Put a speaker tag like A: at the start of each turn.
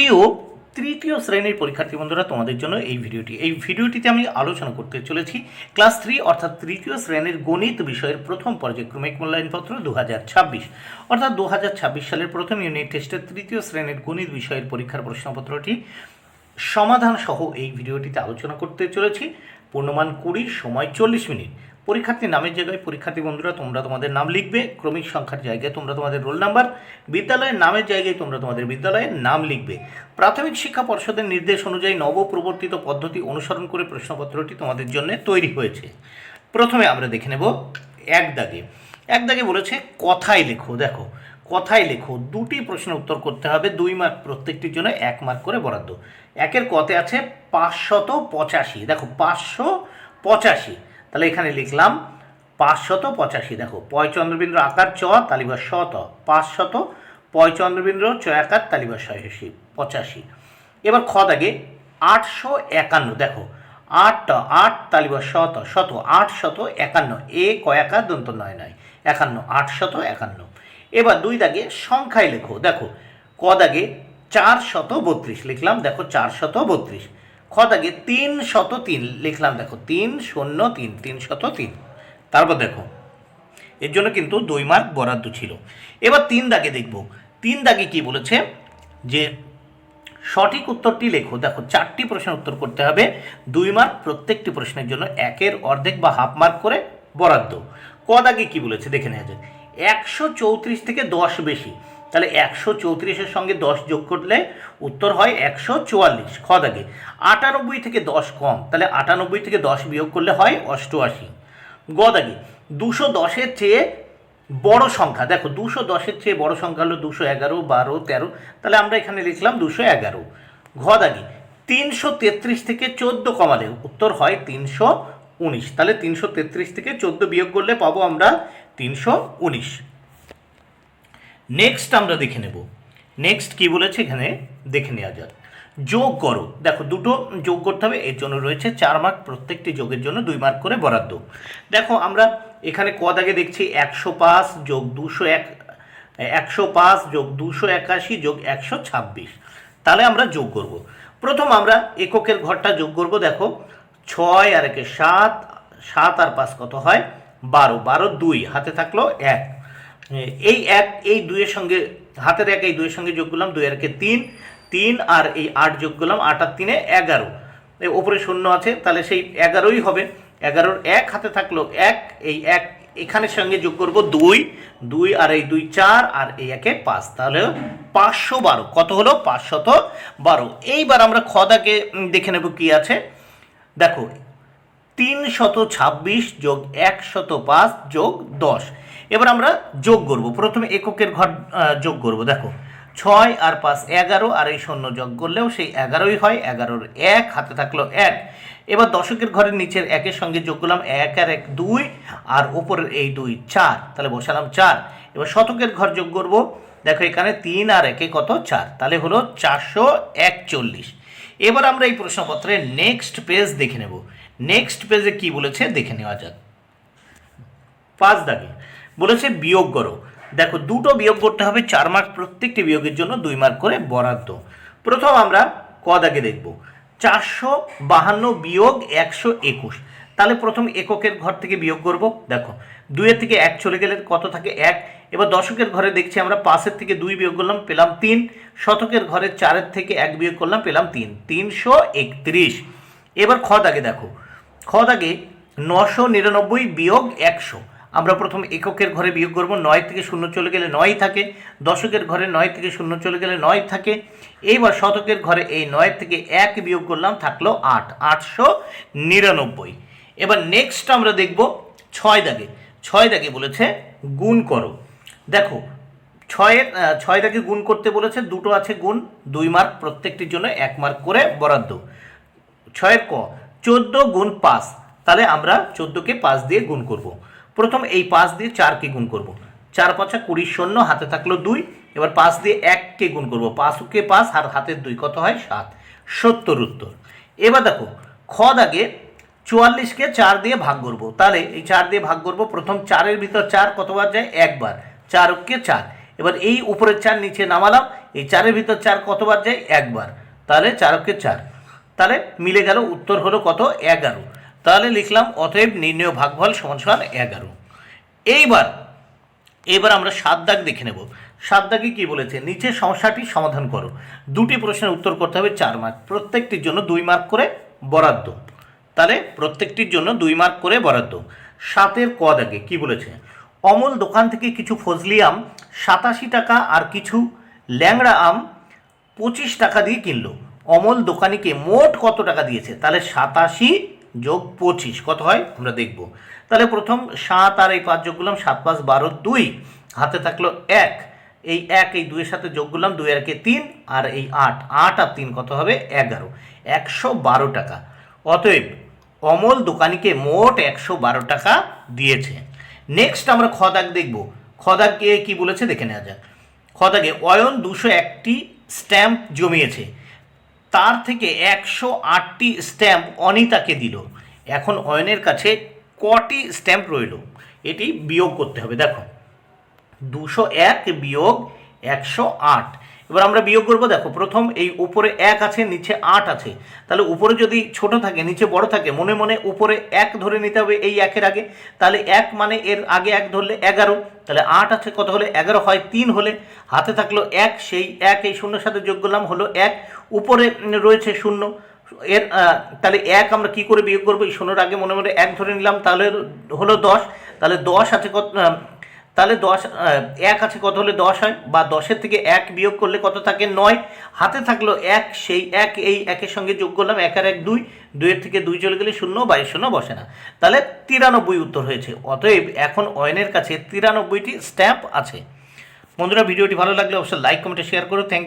A: প্রিয় তৃতীয় শ্রেণীর পরীক্ষার্থী বন্ধুরা, তোমাদের জন্য এই ভিডিওটিতে আমি আলোচনা করতে চলেছি ক্লাস 3 অর্থাৎ তৃতীয় শ্রেণীর গণিত বিষয়ের প্রথম পর্যায়ক্রমিক মূল্যায়নপত্র 2026 অর্থাৎ 2026 সালের প্রথম ইউনিট টেস্টের তৃতীয় শ্রেণীর গণিত বিষয়ের পরীক্ষার প্রশ্নপত্রটি সমাধান সহ এই ভিডিওটিতে আলোচনা করতে চলেছি। পূর্ণমান 20, সময় 40 মিনিট। পরীক্ষার্থীর নামের জায়গায় পরীক্ষার্থী বন্ধুরা তোমরা তোমাদের নাম লিখবে, ক্রমিক সংখ্যার জায়গায় তোমরা তোমাদের রোল নাম্বার, বিদ্যালয়ের নামের জায়গায় তোমরা তোমাদের বিদ্যালয়ের নাম লিখবে। প্রাথমিক শিক্ষা পর্ষদের নির্দেশ অনুযায়ী নবপ্রবর্তিত পদ্ধতি অনুসরণ করে প্রশ্নপত্রটি তোমাদের জন্য তৈরি হয়েছে। প্রথমে আমরা দেখে নেব এক দাগে বলেছে কথায় লেখো। দেখো, কথায় লেখো, দুটি প্রশ্নের উত্তর করতে হবে, 2 মার্ক প্রত্যেকটির জন্য 1 মার্ক করে বরাদ্দ। একের কতে আছে 585। দেখো 585, তাহলে এখানে লিখলাম 585। দেখো পয়চন্দ্রবিন্দু আকার চ তালিবার শত 555 চ আকার তালিবার 85। এবার খ দাগে 851। দেখো 8 তালিবার শত 851, এ কয়াকার দন্ত 9 51, 851। এবার 2 দাগে সংখ্যায় লেখো। দেখো ক দাগে 432 লিখলাম, দেখো 432। খ দাগে 303 লিখলাম, দেখো 303। তারপর দেখো এর জন্য কিন্তু 2 মার্ক বরাদ্দ ছিল। এবার 3 দাগে দেখব, 3 দাগে কি বলেছে যে সঠিক উত্তরটি লেখো। দেখো 4টি প্রশ্নের উত্তর করতে হবে, 2 মার্ক প্রত্যেকটি প্রশ্নের জন্য 1-এর অর্ধেক বা হাফ মার্ক করে বরাদ্দ। ক দাগে কি বলেছে দেখে নেওয়া যাক। 134 থেকে 10 বেশি, তাহলে 134-এর সঙ্গে 10 যোগ করলে উত্তর হয় 144। খ দাগে 98 থেকে 10 কম, তাহলে 98 থেকে 10 বিয়োগ করলে হয় 88। গ দাগে 210-এর চেয়ে বড় সংখ্যা। দেখো 210-এর চেয়ে বড় সংখ্যা হলো 211, 12, 13, তাহলে আমরা এখানে লিখলাম 211। ঘ দাগে 333 থেকে 14 কমালে উত্তর হয় 319, তাহলে 333 থেকে 14 বিয়োগ করলে পাবো আমরা 319। নেক্সট আমরা দেখে নেব, নেক্সট কি বলেছে এখানে দেখে নেওয়া যাক। যোগ করো। দেখো দুটো যোগ করতে হবে, এর জন্য রয়েছে 4 মার্ক, প্রত্যেকটি যোগের জন্য 2 মার্ক করে বরাদ্দ। দেখো আমরা এখানে ক দাগে দেখছি 105 যোগ 201, 105 যোগ 281 যোগ 126, তাহলে আমরা যোগ করব। প্রথম আমরা এককের ঘরটা যোগ করব। দেখো 6 আর 1 7, 7 আর 5 কত হয় 12, 12 2 হাতে থাকলো 1। এই 1 এই 2-এর সঙ্গে হাতের 1 এই 2-এর সঙ্গে যোগ করলাম, 2 আর 3, 3 আর এই 8 যোগ করলাম, 8 আর 3 11, এই ওপরে শূন্য আছে, তাহলে সেই 11ই হবে। 11-র 1 হাতে থাকলো 1, এই 1 এখানের সঙ্গে যোগ করব 2, 2 আর এই 2 4 আর এই 1 5, তাহলে 512। কত হলো 512। এইবার আমরা খ দাগে দেখে নেব কি আছে। দেখো 326 যোগ 105 যোগ 10। এবার আমরা যোগ করব। প্রথমে এককের ঘর যোগ করব। দেখো 6 আর 5 11, আর এই শূন্য যোগ করলেও সেই 11ই হয়। 11-র 1 হাতে থাকলো 1। এবার দশকের ঘরের নিচের 1-এর সঙ্গে যোগ করলাম, 1 আর 1 2, আর উপরের এই 2 4, তাহলে বসালাম 4। এবার শতকের ঘর যোগ করব। দেখো এখানে 3 আর 1 কত 4, তাহলে হলো 441। এবার আমরা এই প্রশ্নপত্রের নেক্সট পেজ দেখে নেব। নেক্সট পেজে কি বলেছে দেখে নেওয়া যাক। 5 দাগে বলেছে বিয়োগ করো। দেখো দুটো বিয়োগ করতে হবে, 4 মার্ক প্রত্যেকটি বিয়োগের জন্য 2 মার্ক করে বরাদ্দ। প্রথম আমরা ক দাগে দেখব 452 বিয়োগ 121, তাহলে প্রথম এককের ঘর থেকে বিয়োগ করব। দেখো 2-এর থেকে 1 চলে গেলে কত থাকে 1। এবার দশকের ঘরে দেখছি আমরা 5-এর থেকে 2 বিয়োগ করলাম, পেলাম 3। শতকের ঘরে 4-এর থেকে 1 বিয়োগ করলাম, পেলাম 3, 331। এবার খ দাগে দেখো, খ দাগে 999 বিয়োগ 100, আমরা প্রথম এককের ঘরে বিয়োগ করব। 9 থেকে 0 চলে গেলে 9 থাকে, দশকের ঘরে 9 থেকে 0 চলে গেলে 9 থাকে। এইবার শতকের ঘরে এই 9 থেকে 1 বিয়োগ করলাম, থাকলো 8, 899। এবার নেক্সট আমরা দেখব 6 দাগে বলেছে গুণ করো। দেখো 6 দাগে গুণ করতে বলেছে, দুটো আছে গুণ, 2 মার্ক প্রত্যেকটির জন্য 1 মার্ক করে বরাদ্দ। 6-এর ক 14 গুণ 5, তাহলে আমরা 14-কে 5 দিয়ে গুণ করব। প্রথম এই 5 দিয়ে 4-কে গুণ করব, 4 5 20 শূন্য হাতে থাকলো 2। এবার 5 দিয়ে 1-কে গুণ করব, 5-কে 5 আর হাতের 2 কত হয় 7, 70 উত্তর। এবার দেখো খ দাগে 44-কে 4 দিয়ে ভাগ করব, তাহলে এই 4 দিয়ে ভাগ করব। প্রথম 4-এর ভিতর 4 কতবার যায় 1 বার, 4-কে 4। এবার এই উপরের 4 নিচে নামালাম, এই 4-এর ভিতর 4 কতবার যায়? একবার। তাহলে 4 × 4, তাহলে মিলে গেল, উত্তর হলো কত? 11। তাহলে লিখলাম অতএব নির্ণেয় ভাগফল = 11। এবার আমরা 7 দাগ দেখে নেব। 7 দাগে কি বলেছে? নিচের সমস্যাটি সমাধান করো। দুটি প্রশ্নের উত্তর করতে হবে 4 মার্ক, প্রত্যেকটির জন্য 2 মার্ক করে বরাদ্দ। তাহলে প্রত্যেকটির জন্য 2 মার্ক করে বরাদ্দ। 7-এর ক দাগে কি বলেছে? অমল দোকান থেকে কিছু ফজলি আম 87 টাকা আর কিছু ল্যাংড়া আম 25 টাকা দিয়ে কিনলো। অমল দোকানিকে মোট কত টাকা দিয়েছে? তাহলে 87 যোগ 25 কত হয় আমরা দেখব। তাহলে প্রথম 7 আর এই 5 যোগ করলাম, 7 × 5 = 12, 2 হাতে থাকলো 1, এই 1 এই 2-এর সাথে যোগ করলাম, 2 আর 3 আর এই 8 আর 3 কত হবে? 11, 112 টাকা। অতএব অমল দোকানিকে মোট 112 টাকা দিয়েছে। নেক্সট আমরা খ দাগ দেখব। খ দাগে কি বলেছে দেখে নেওয়া যাক। খ দাগে অয়ন 201টি স্ট্যাম্প জমিয়েছে, তার থেকে 108টি স্ট্যাম্প অনিতাকে দিল। এখন অয়নের কাছে কটি স্ট্যাম্প রইল? এটি বিয়োগ করতে হবে। দেখো 201 বিয়োগ 108, এবার আমরা বিয়োগ করবো। দেখো প্রথম এই উপরে 1 আছে, নিচে 8 আছে, তাহলে উপরে যদি ছোট থাকে নিচে বড় থাকে, মনে মনে উপরে 1 ধরে নিতে হবে এই 1-এর আগে। তাহলে 1 মানে এর আগে 1 ধরলে 11, তাহলে 8 আছে কত হলে? 11 হয় 3 হলে, হাতে থাকলো 1, সেই 1 এই শূন্যর সাথে যোগ করলাম হলো 1, উপরে রয়েছে 0 এর, তাহলে 1 আমরা কি করে বিয়োগ করবো? এই 0-র আগে মনে মনে 1 ধরে নিলাম, তাহলে হলো 10। তাহলে 10 আছে কত? তাহলে 10 1 আছে কত হলে 10 হয়, বা 10-এর থেকে 1 বিয়োগ করলে কত থাকে? 9। হাতে থাকলো 1, সেই 1 এই 1-এর সঙ্গে যোগ করলাম, 1 আর 1 2, 2-এর থেকে 2 চলে গেলে 0, 22 বসে না, তাহলে 93 উত্তর হয়েছে। অতএব এখন অয়নের কাছে 93টি স্ট্যাম্প আছে। বন্ধুরা ভিডিওটি ভালো লাগলে অবশ্যই লাইক, কমেন্ট, শেয়ার করো। থ্যাংক